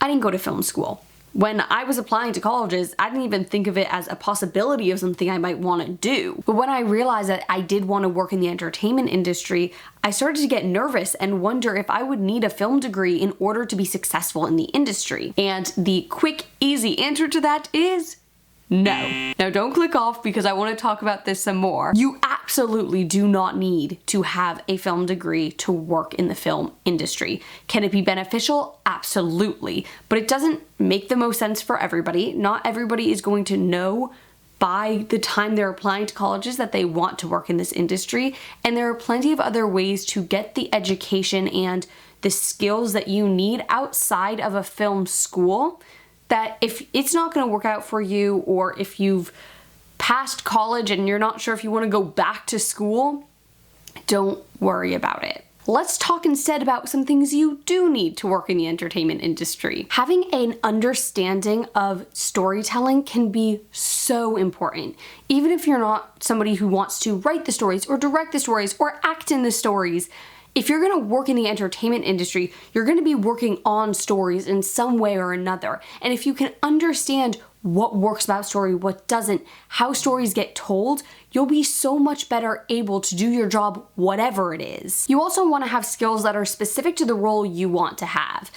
I didn't go to film school. When I was applying to colleges, I didn't even think of it as a possibility of something I might want to do. But when I realized that I did want to work in the entertainment industry, I started to get nervous and wonder if I would need a film degree in order to be successful in the industry. And the quick, easy answer to that is no. Now don't click off because I want to talk about this some more. You absolutely do not need to have a film degree to work in the film industry. Can it be beneficial? Absolutely. But it doesn't make the most sense for everybody. Not everybody is going to know by the time they're applying to colleges that they want to work in this industry. And there are plenty of other ways to get the education and the skills that you need outside of a film school, that if it's not going to work out for you, or if you've passed college and you're not sure if you want to go back to school, don't worry about it. Let's talk instead about some things you do need to work in the entertainment industry. Having an understanding of storytelling can be so important. Even if you're not somebody who wants to write the stories or direct the stories or act in the stories, if you're gonna work in the entertainment industry, you're gonna be working on stories in some way or another. And if you can understand what works about story, what doesn't, how stories get told, you'll be so much better able to do your job, whatever it is. You also wanna have skills that are specific to the role you want to have.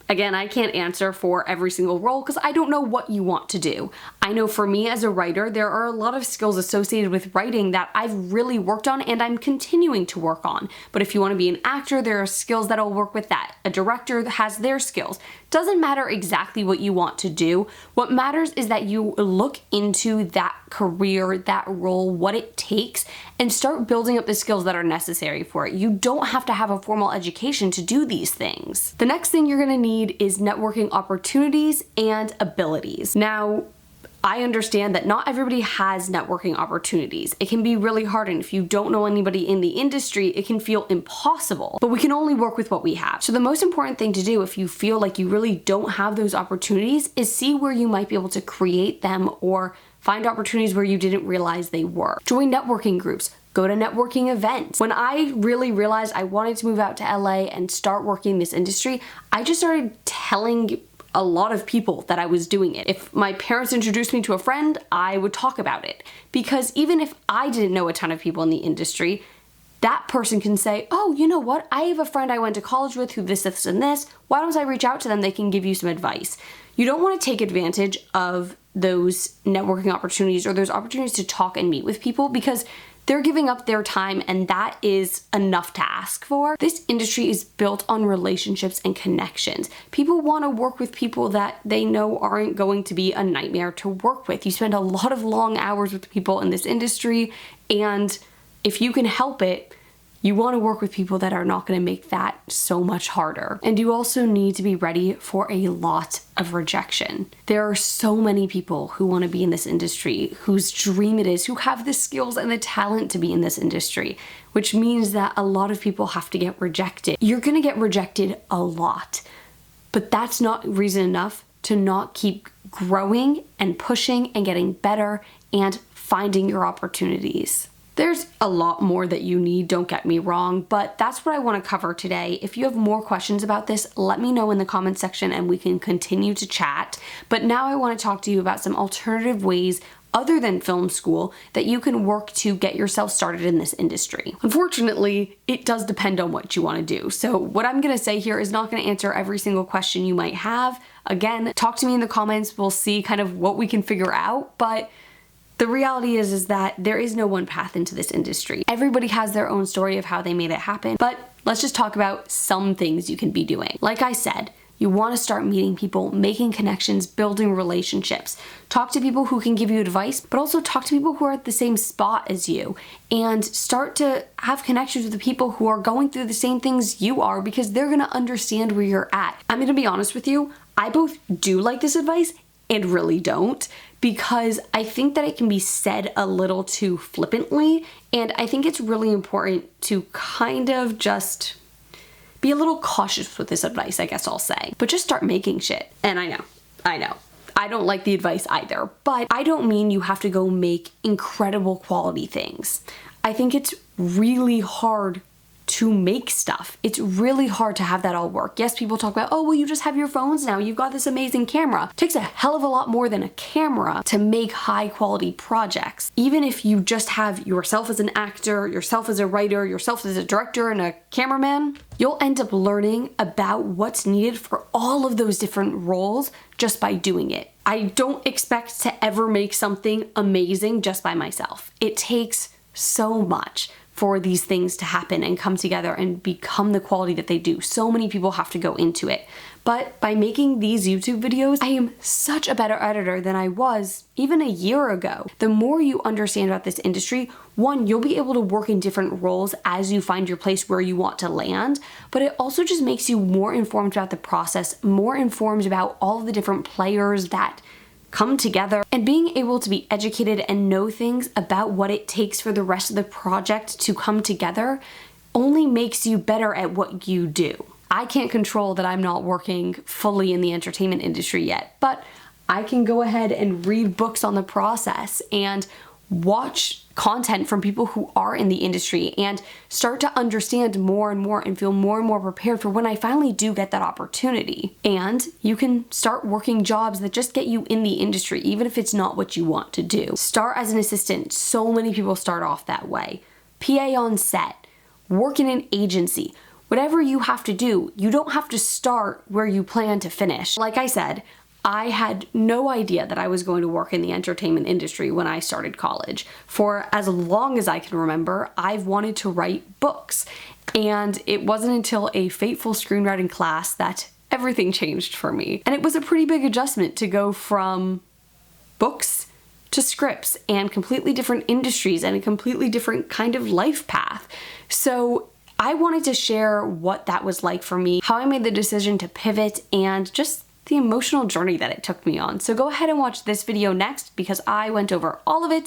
Again, I can't answer for every single role because I don't know what you want to do. I know for me as a writer, there are a lot of skills associated with writing that I've really worked on and I'm continuing to work on. But if you want to be an actor, there are skills that'll work with that. A director has their skills. Doesn't matter exactly what you want to do. What matters is that you look into that career, that role, what it takes, and start building up the skills that are necessary for it. You don't have to have a formal education to do these things. The next thing you're gonna need is networking opportunities and abilities. Now, I understand that not everybody has networking opportunities. It can be really hard, and if you don't know anybody in the industry, it can feel impossible. But we can only work with what we have. So the most important thing to do if you feel like you really don't have those opportunities is see where you might be able to create them or find opportunities where you didn't realize they were. Join networking groups. Go to networking events. When I really realized I wanted to move out to LA and start working in this industry, I just started telling a lot of people that I was doing it. If my parents introduced me to a friend, I would talk about it. Because even if I didn't know a ton of people in the industry, that person can say, oh, you know what? I have a friend I went to college with who this, and this. Why don't I reach out to them? They can give you some advice. You don't want to take advantage of those networking opportunities or those opportunities to talk and meet with people because they're giving up their time and that is enough to ask for. This industry is built on relationships and connections. People want to work with people that they know aren't going to be a nightmare to work with. You spend a lot of long hours with people in this industry, and if you can help it, you want to work with people that are not going to make that so much harder. And you also need to be ready for a lot of rejection. There are so many people who want to be in this industry, whose dream it is, who have the skills and the talent to be in this industry, which means that a lot of people have to get rejected. You're going to get rejected a lot, but that's not reason enough to not keep growing and pushing and getting better and finding your opportunities. There's a lot more that you need, don't get me wrong, but that's what I want to cover today. If you have more questions about this, let me know in the comment section and we can continue to chat. But now I want to talk to you about some alternative ways other than film school that you can work to get yourself started in this industry. Unfortunately, it does depend on what you want to do. So what I'm going to say here is not going to answer every single question you might have. Again, talk to me in the comments. We'll see kind of what we can figure out, but the reality is that there is no one path into this industry. Everybody has their own story of how they made it happen, but let's just talk about some things you can be doing. Like I said, you want to start meeting people, making connections, building relationships. Talk to people who can give you advice, but also talk to people who are at the same spot as you and start to have connections with the people who are going through the same things you are because they're going to understand where you're at. I'm going to be honest with you, I both do like this advice and really don't, because I think that it can be said a little too flippantly, and I think it's really important to kind of just be a little cautious with this advice, I guess I'll say. But just start making shit. And I know, I don't like the advice either, but I don't mean you have to go make incredible quality things. I think it's really hard to make stuff. It's really hard to have that all work. Yes, people talk about, oh, well, you just have your phones now. You've got this amazing camera. It takes a hell of a lot more than a camera to make high quality projects. Even if you just have yourself as an actor, yourself as a writer, yourself as a director and a cameraman, you'll end up learning about what's needed for all of those different roles just by doing it. I don't expect to ever make something amazing just by myself. It takes so much for these things to happen and come together and become the quality that they do. So many people have to go into it. But by making these YouTube videos, I am such a better editor than I was even a year ago. The more you understand about this industry, one, you'll be able to work in different roles as you find your place where you want to land, but it also just makes you more informed about the process, more informed about all of the different players that come together, and being able to be educated and know things about what it takes for the rest of the project to come together only makes you better at what you do. I can't control that I'm not working fully in the entertainment industry yet, but I can go ahead and read books on the process and watch content from people who are in the industry and start to understand more and more and feel more and more prepared for when I finally do get that opportunity. And you can start working jobs that just get you in the industry, even if it's not what you want to do. Start as an assistant. So many people start off that way. PA on set, work in an agency. Whatever you have to do, you don't have to start where you plan to finish. Like I said, I had no idea that I was going to work in the entertainment industry when I started college. For as long as I can remember, I've wanted to write books. And it wasn't until a fateful screenwriting class that everything changed for me. And it was a pretty big adjustment to go from books to scripts and completely different industries and a completely different kind of life path. So I wanted to share what that was like for me, how I made the decision to pivot, and just the emotional journey that it took me on. So go ahead and watch this video next because I went over all of it